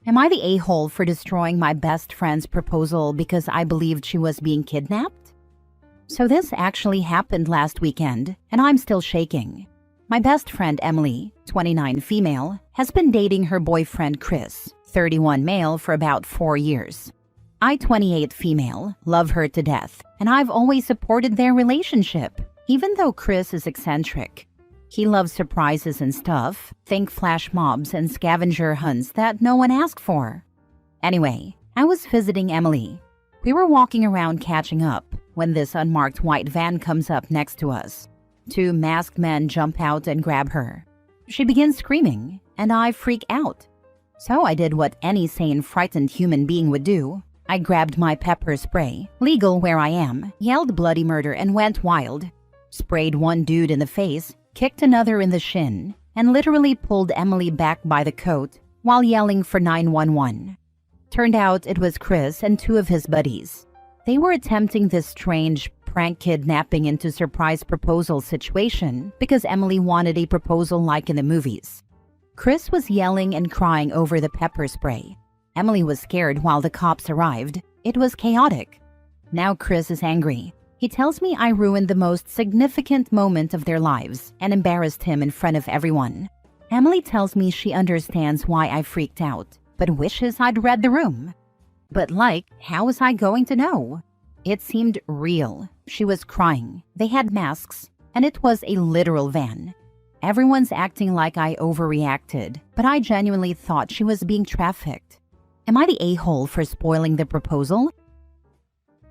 Am I the a-hole for destroying my best friend's proposal because I believed she was being kidnapped? So this actually happened last weekend, and I'm still shaking. My best friend Emily, 29 female, has been dating her boyfriend Chris, 31 male, for about 4 years. I, 28 female, love her to death, and I've always supported their relationship, even though Chris is eccentric. He loves surprises and stuff, think flash mobs and scavenger hunts that no one asked for. Anyway, I was visiting Emily. We were walking around catching up when this unmarked white van comes up next to us. 2 masked men jump out and grab her. She begins screaming, and I freak out. So I did what any sane, frightened human being would do. I grabbed my pepper spray, legal where I am, yelled bloody murder and went wild. Sprayed one dude in the face, kicked another in the shin, and literally pulled Emily back by the coat while yelling for 911. Turned out it was Chris and 2 of his buddies. They were attempting this strange prank kidnapping into surprise proposal situation because Emily wanted a proposal like in the movies. Chris was yelling and crying over the pepper spray. Emily was scared while the cops arrived. It was chaotic. Now Chris is angry. He tells me I ruined the most significant moment of their lives and embarrassed him in front of everyone. Emily tells me she understands why I freaked out, but wishes I'd read the room. But how was I going to know? It seemed real. She was crying. They had masks, and it was a literal van. Everyone's acting like I overreacted, but I genuinely thought she was being trafficked. Am I the a-hole for spoiling the proposal?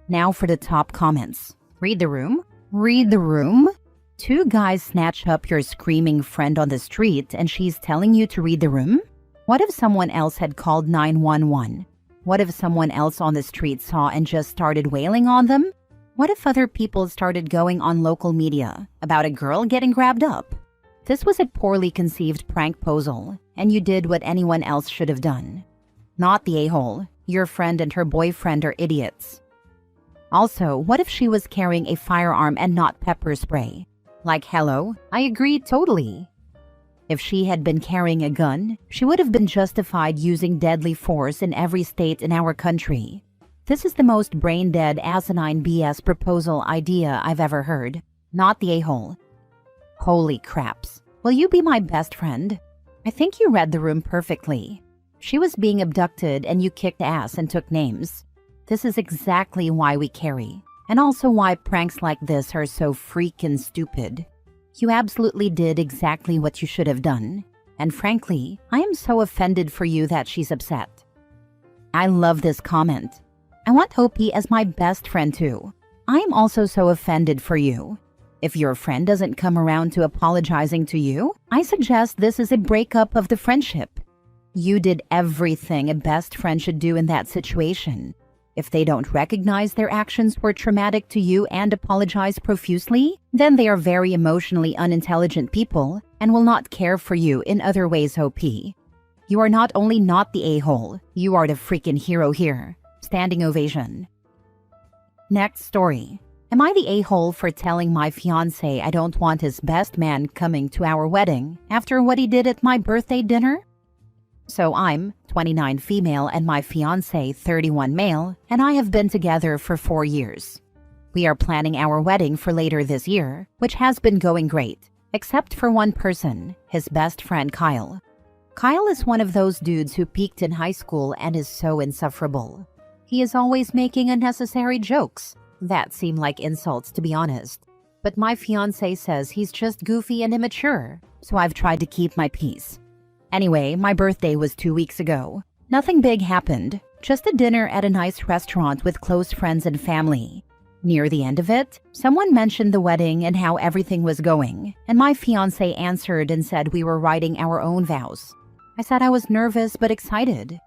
Now for the top comments. Read the room? Read the room? 2 guys snatch up your screaming friend on the street and she's telling you to read the room? What if someone else had called 911? What if someone else on the street saw and just started wailing on them? What if other people started going on local media about a girl getting grabbed up? This was a poorly conceived prank proposal, and you did what anyone else should have done. Not the a-hole. Your friend and her boyfriend are idiots. Also, what if she was carrying a firearm and not pepper spray? Hello, I agree totally. If she had been carrying a gun, she would have been justified using deadly force in every state in our country. This is the most brain-dead, asinine BS proposal idea I've ever heard. Not the a-hole. Holy craps. Will you be my best friend? I think you read the room perfectly. She was being abducted and you kicked ass and took names. This is exactly why we carry, and also why pranks like this are so freaking stupid. You absolutely did exactly what you should have done, and frankly, I am so offended for you that she's upset. I love this comment. I want Opie as my best friend too. I am also so offended for you. If your friend doesn't come around to apologizing to you, I suggest this is a breakup of the friendship. You did everything a best friend should do in that situation. If they don't recognize their actions were traumatic to you and apologize profusely, then they are very emotionally unintelligent people and will not care for you in other ways, OP. You are not only not the a-hole, you are the freaking hero here. Standing ovation. Next story. Am I the a-hole for telling my fiancé I don't want his best man coming to our wedding after what he did at my birthday dinner? So I'm 29 female and my fiancé 31 male, and I have been together for 4 years. We are planning our wedding for later this year, which has been going great, except for one person, his best friend Kyle. Kyle is one of those dudes who peaked in high school and is so insufferable. He is always making unnecessary jokes that seem like insults, to be honest. But my fiancé says he's just goofy and immature, so I've tried to keep my peace. Anyway, my birthday was 2 weeks ago. Nothing big happened, just a dinner at a nice restaurant with close friends and family. Near the end of it, someone mentioned the wedding and how everything was going, and my fiancé answered and said we were writing our own vows. I said I was nervous but excited.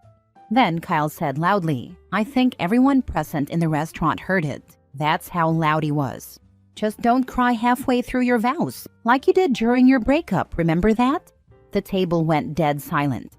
Then Kyle said loudly, I think everyone present in the restaurant heard it. That's how loud he was. Just don't cry halfway through your vows, like you did during your breakup, remember that? The table went dead silent.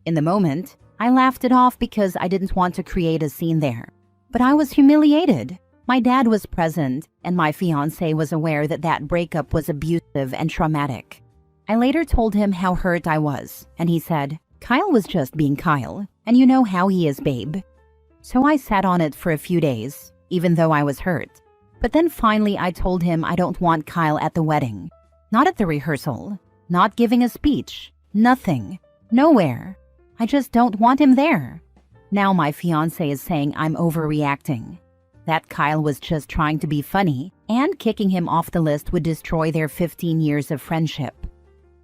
In the moment, I laughed it off because I didn't want to create a scene there. But I was humiliated. My dad was present, and my fiancé was aware that that breakup was abusive and traumatic. I later told him how hurt I was, and he said, Kyle was just being Kyle, and you know how he is, babe. So I sat on it for a few days, even though I was hurt. But then finally I told him I don't want Kyle at the wedding. Not at the rehearsal. Not giving a speech. Nothing. Nowhere. I just don't want him there. Now my fiancé is saying I'm overreacting. That Kyle was just trying to be funny, and kicking him off the list would destroy their 15 years of friendship.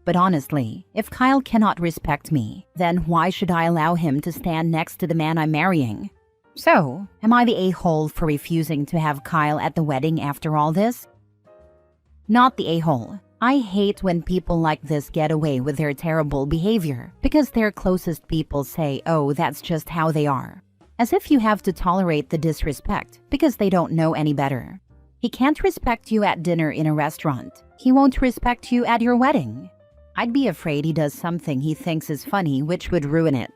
But honestly, if Kyle cannot respect me, then why should I allow him to stand next to the man I'm marrying? So, am I the a-hole for refusing to have Kyle at the wedding after all this? Not the a-hole. I hate when people like this get away with their terrible behavior because their closest people say, oh, that's just how they are. As if you have to tolerate the disrespect because they don't know any better. He can't respect you at dinner in a restaurant. He won't respect you at your wedding. I'd be afraid he does something he thinks is funny which would ruin it.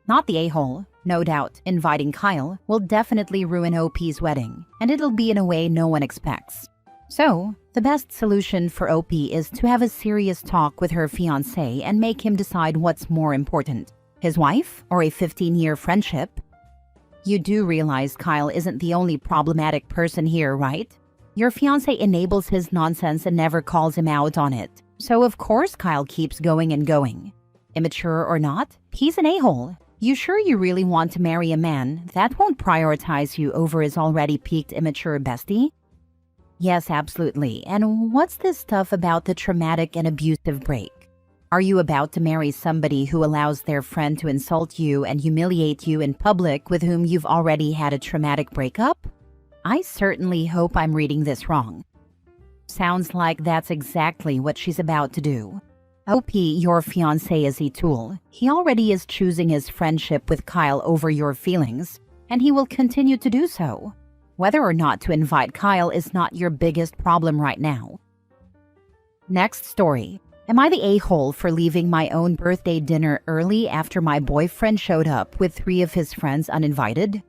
Not the a-hole. No doubt, inviting Kyle will definitely ruin OP's wedding, and it'll be in a way no one expects. So, the best solution for OP is to have a serious talk with her fiancé and make him decide what's more important, his wife or a 15-year friendship. You do realize Kyle isn't the only problematic person here, right? Your fiancé enables his nonsense and never calls him out on it. So of course Kyle keeps going and going. Immature or not, he's an a-hole. You sure you really want to marry a man that won't prioritize you over his already peaked immature bestie? Yes, absolutely. And what's this stuff about the traumatic and abusive break? Are you about to marry somebody who allows their friend to insult you and humiliate you in public with whom you've already had a traumatic breakup? I certainly hope I'm reading this wrong. Sounds like that's exactly what she's about to do. OP, your fiancé is a tool. He already is choosing his friendship with Kyle over your feelings, and he will continue to do so. Whether or not to invite Kyle is not your biggest problem right now. Next story. Am I the a-hole for leaving my own birthday dinner early after my boyfriend showed up with 3 of his friends uninvited?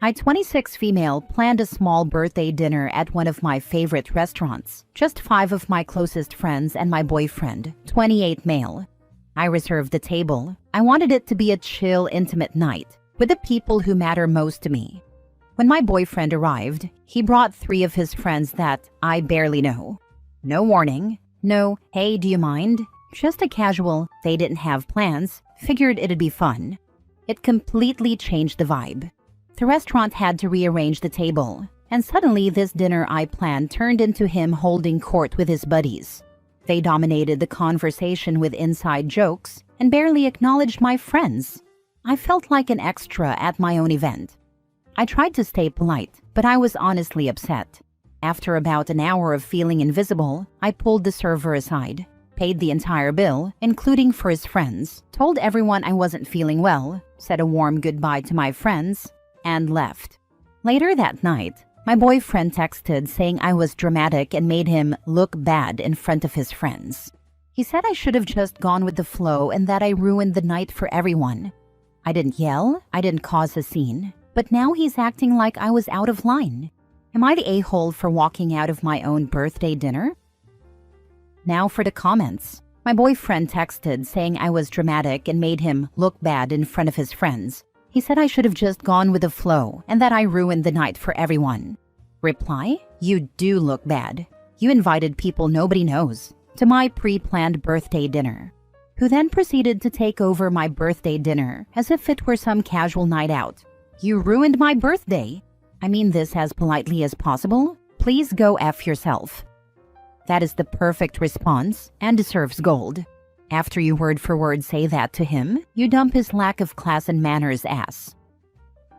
I, 26 female, planned a small birthday dinner at one of my favorite restaurants. Just 5 of my closest friends and my boyfriend, 28 male. I reserved the table. I wanted it to be a chill, intimate night with the people who matter most to me. When my boyfriend arrived, he brought 3 of his friends that I barely know. No warning. No, hey, do you mind? Just a casual, they didn't have plans, figured it'd be fun. It completely changed the vibe. The restaurant had to rearrange the table, and suddenly this dinner I planned turned into him holding court with his buddies. They dominated the conversation with inside jokes and barely acknowledged my friends. I felt like an extra at my own event. I tried to stay polite, but I was honestly upset. After about an hour of feeling invisible, I pulled the server aside, paid the entire bill, including for his friends, told everyone I wasn't feeling well, said a warm goodbye to my friends, and left. Later that night, my boyfriend texted saying I was dramatic and made him look bad in front of his friends. He said I should have just gone with the flow and that I ruined the night for everyone. I didn't yell, I didn't cause a scene, but now he's acting like I was out of line. Am I the a-hole for walking out of my own birthday dinner? Now for the comments. My boyfriend texted saying I was dramatic and made him look bad in front of his friends. He said I should have just gone with the flow and that I ruined the night for everyone. Reply: you do look bad. You invited people nobody knows to my pre-planned birthday dinner, who then proceeded to take over my birthday dinner as if it were some casual night out. You ruined my birthday. I mean this as politely as possible. Please go F yourself. That is the perfect response and deserves gold. After you word for word say that to him, you dump his lack of class and manners ass.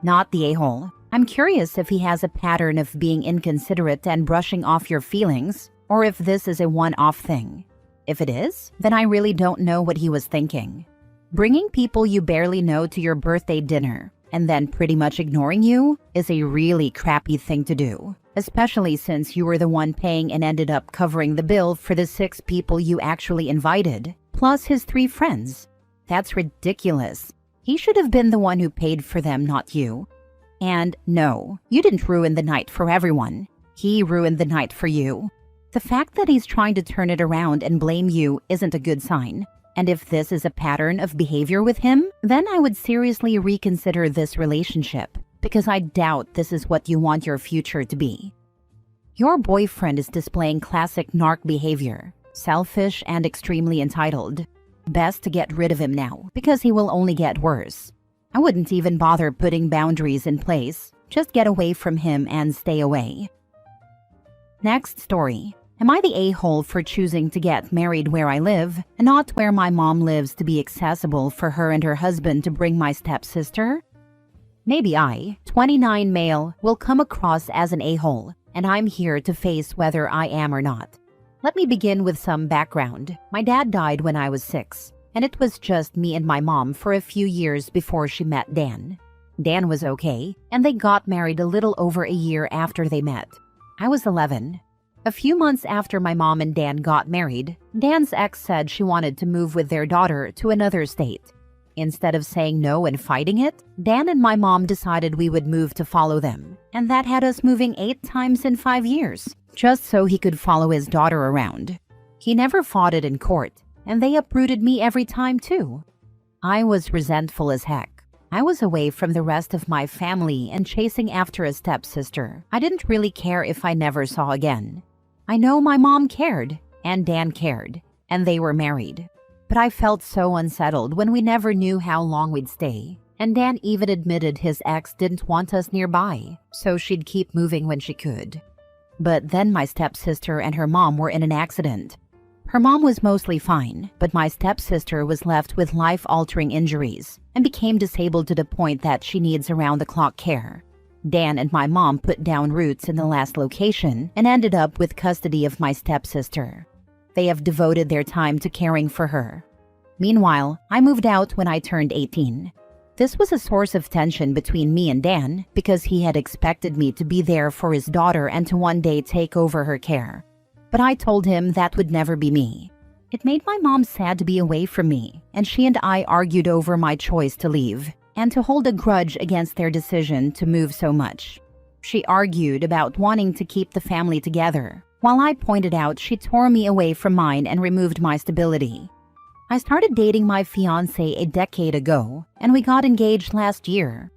Not the a-hole. I'm curious if he has a pattern of being inconsiderate and brushing off your feelings, or if this is a one-off thing. If it is, then I really don't know what he was thinking. Bringing people you barely know to your birthday dinner and then pretty much ignoring you is a really crappy thing to do, especially since you were the one paying and ended up covering the bill for the 6 people you actually invited, plus his 3 friends. That's ridiculous. He should have been the one who paid for them, not you. And no, you didn't ruin the night for everyone. He ruined the night for you. The fact that he's trying to turn it around and blame you isn't a good sign. And if this is a pattern of behavior with him, then I would seriously reconsider this relationship, because I doubt this is what you want your future to be. Your boyfriend is displaying classic narc behavior, selfish and extremely entitled. Best to get rid of him now, because he will only get worse. I wouldn't even bother putting boundaries in place. Just get away from him and stay away. Next story. Am I the a-hole for choosing to get married where I live and not where my mom lives to be accessible for her and her husband to bring my stepsister? Maybe I, 29 male, will come across as an a-hole, and I'm here to face whether I am or not. Let me begin with some background. My dad died when I was 6, and it was just me and my mom for a few years before she met Dan. Dan was okay, and they got married a little over a year after they met. I was 11. A few months after my mom and Dan got married, Dan's ex said she wanted to move with their daughter to another state. Instead of saying no and fighting it, Dan and my mom decided we would move to follow them, and that had us moving 8 times in 5 years, just so he could follow his daughter around. He never fought it in court, and they uprooted me every time too. I was resentful as heck. I was away from the rest of my family and chasing after a stepsister I didn't really care if I never saw again. I know my mom cared, and Dan cared, and they were married. But I felt so unsettled when we never knew how long we'd stay, and Dan even admitted his ex didn't want us nearby, so she'd keep moving when she could. But then my stepsister and her mom were in an accident. Her mom was mostly fine, but my stepsister was left with life-altering injuries and became disabled to the point that she needs around-the-clock care. Dan and my mom put down roots in the last location and ended up with custody of my stepsister. They have devoted their time to caring for her. Meanwhile, I moved out when I turned 18. This was a source of tension between me and Dan because he had expected me to be there for his daughter and to one day take over her care. But I told him that would never be me. It made my mom sad to be away from me, and she and I argued over my choice to leave and to hold a grudge against their decision to move so much. She argued about wanting to keep the family together, while I pointed out she tore me away from mine and removed my stability. I started dating my fiancé a decade ago, and we got engaged last year.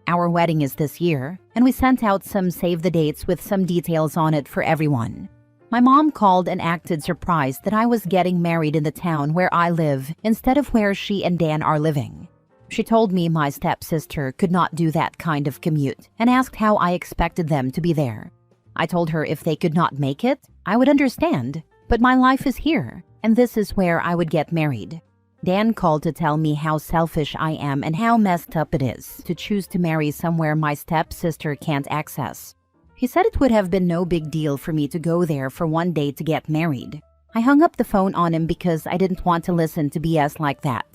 Our wedding is this year, and we sent out some save the dates with some details on it for everyone. My mom called and acted surprised that I was getting married in the town where I live instead of where she and Dan are living. She told me my stepsister could not do that kind of commute and asked how I expected them to be there. I told her if they could not make it, I would understand, but my life is here, and this is where I would get married. Dan called to tell me how selfish I am and how messed up it is to choose to marry somewhere my stepsister can't access. He said it would have been no big deal for me to go there for one day to get married. I hung up the phone on him because I didn't want to listen to BS like that.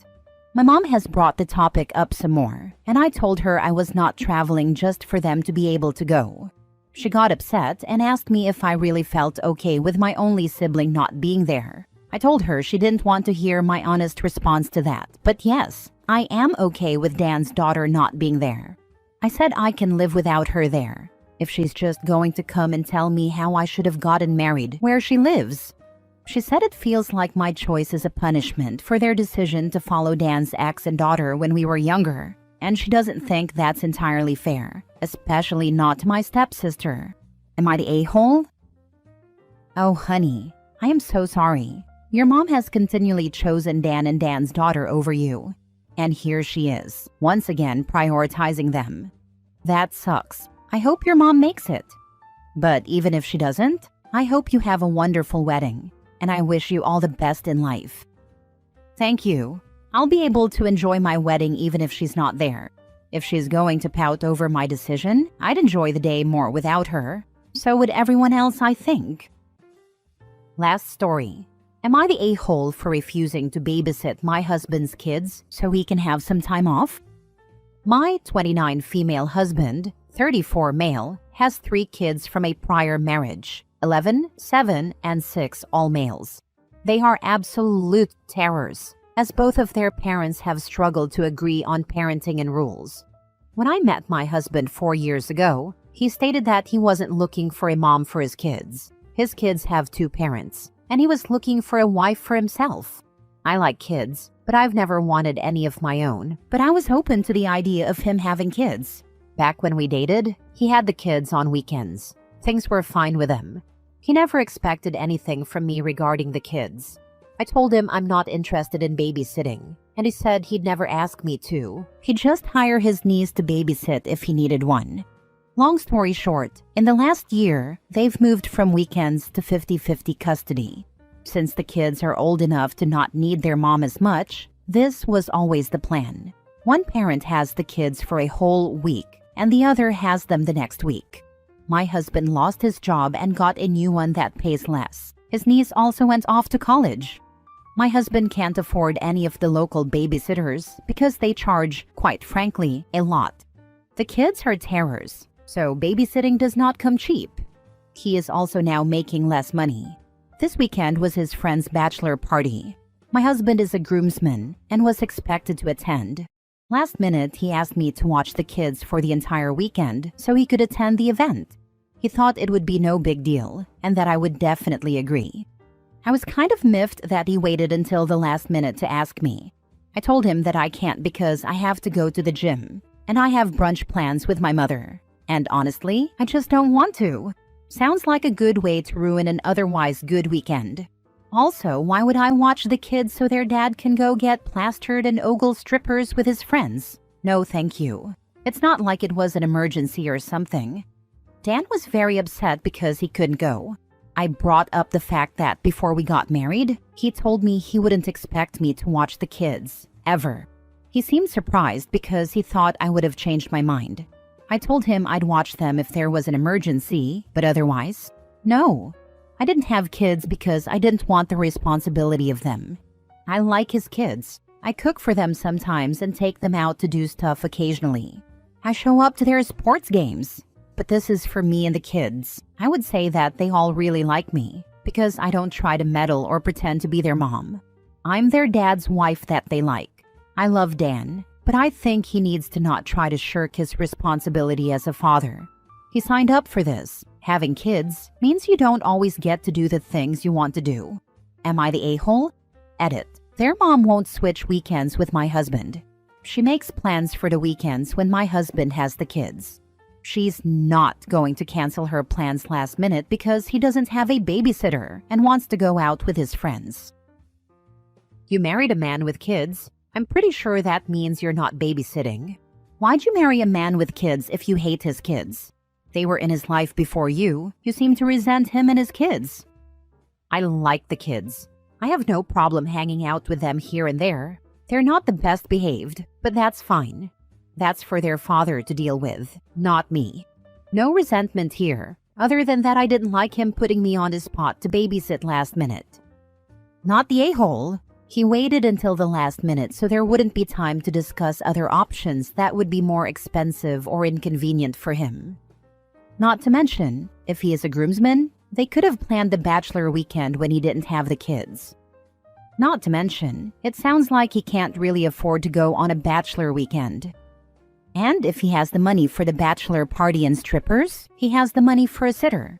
My mom has brought the topic up some more, and I told her I was not traveling just for them to be able to go. She got upset and asked me if I really felt okay with my only sibling not being there. I told her she didn't want to hear my honest response to that, but yes, I am okay with Dan's daughter not being there. I said I can live without her there, if she's just going to come and tell me how I should have gotten married where she lives. She said it feels like my choice is a punishment for their decision to follow Dan's ex and daughter when we were younger, and she doesn't think that's entirely fair, especially not my stepsister. Am I the a-hole? Oh, honey, I am so sorry. Your mom has continually chosen Dan and Dan's daughter over you, and here she is, once again prioritizing them. That sucks. I hope your mom makes it. But even if she doesn't, I hope you have a wonderful wedding, and I wish you all the best in life. Thank you. I'll be able to enjoy my wedding even if she's not there. If she's going to pout over my decision, I'd enjoy the day more without her. So would everyone else, I think. Last story. Am I the a-hole for refusing to babysit my husband's kids so he can have some time off? My 29 female husband, 34 male, has 3 kids from a prior marriage, 11, 7, and 6 all males. They are absolute terrors, as both of their parents have struggled to agree on parenting and rules. When I met my husband 4 years ago, he stated that he wasn't looking for a mom for his kids. His kids have 2 parents, and he was looking for a wife for himself. I like kids, but I've never wanted any of my own. But I was open to the idea of him having kids. Back when we dated, he had the kids on weekends. Things were fine with him. He never expected anything from me regarding the kids. I told him I'm not interested in babysitting, and he said he'd never ask me to. He'd just hire his niece to babysit if he needed one. Long story short, in the last year, they've moved from weekends to 50-50 custody. Since the kids are old enough to not need their mom as much, this was always the plan. One parent has the kids for a whole week, and the other has them the next week. My husband lost his job and got a new one that pays less. His niece also went off to college. My husband can't afford any of the local babysitters because they charge, quite frankly, a lot. The kids are terrors, so babysitting does not come cheap. He is also now making less money. This weekend was his friend's bachelor party. My husband is a groomsman and was expected to attend. Last minute, he asked me to watch the kids for the entire weekend so he could attend the event. He thought it would be no big deal and that I would definitely agree. I was kind of miffed that he waited until the last minute to ask me. I told him that I can't because I have to go to the gym and I have brunch plans with my mother. And honestly, I just don't want to. Sounds like a good way to ruin an otherwise good weekend. Also, why would I watch the kids so their dad can go get plastered and ogle strippers with his friends? No, thank you. It's not like it was an emergency or something. Dan was very upset because he couldn't go. I brought up the fact that before we got married, he told me he wouldn't expect me to watch the kids, ever. He seemed surprised because he thought I would have changed my mind. I told him I'd watch them if there was an emergency, but otherwise, no. I didn't have kids because I didn't want the responsibility of them. I like his kids. I cook for them sometimes and take them out to do stuff occasionally. I show up to their sports games. But this is for me and the kids. I would say that they all really like me because I don't try to meddle or pretend to be their mom. I'm their dad's wife that they like. I love Dan, but I think he needs to not try to shirk his responsibility as a father. He signed up for this. Having kids means you don't always get to do the things you want to do. Am I the a-hole? Edit. Their mom won't switch weekends with my husband. She makes plans for the weekends when my husband has the kids. She's not going to cancel her plans last minute because he doesn't have a babysitter and wants to go out with his friends. You married a man with kids. I'm pretty sure that means you're not babysitting. Why'd you marry a man with kids if you hate his kids? They were in his life before you. You seem to resent him and his kids. I like the kids. I have no problem hanging out with them here and there. They're not the best behaved, but that's fine. That's for their father to deal with, not me. No resentment here, other than that I didn't like him putting me on the spot to babysit last minute. Not the a-hole. He waited until the last minute so there wouldn't be time to discuss other options that would be more expensive or inconvenient for him. Not to mention, if he is a groomsman, they could have planned the bachelor weekend when he didn't have the kids. Not to mention, it sounds like he can't really afford to go on a bachelor weekend. And if he has the money for the bachelor party and strippers, he has the money for a sitter.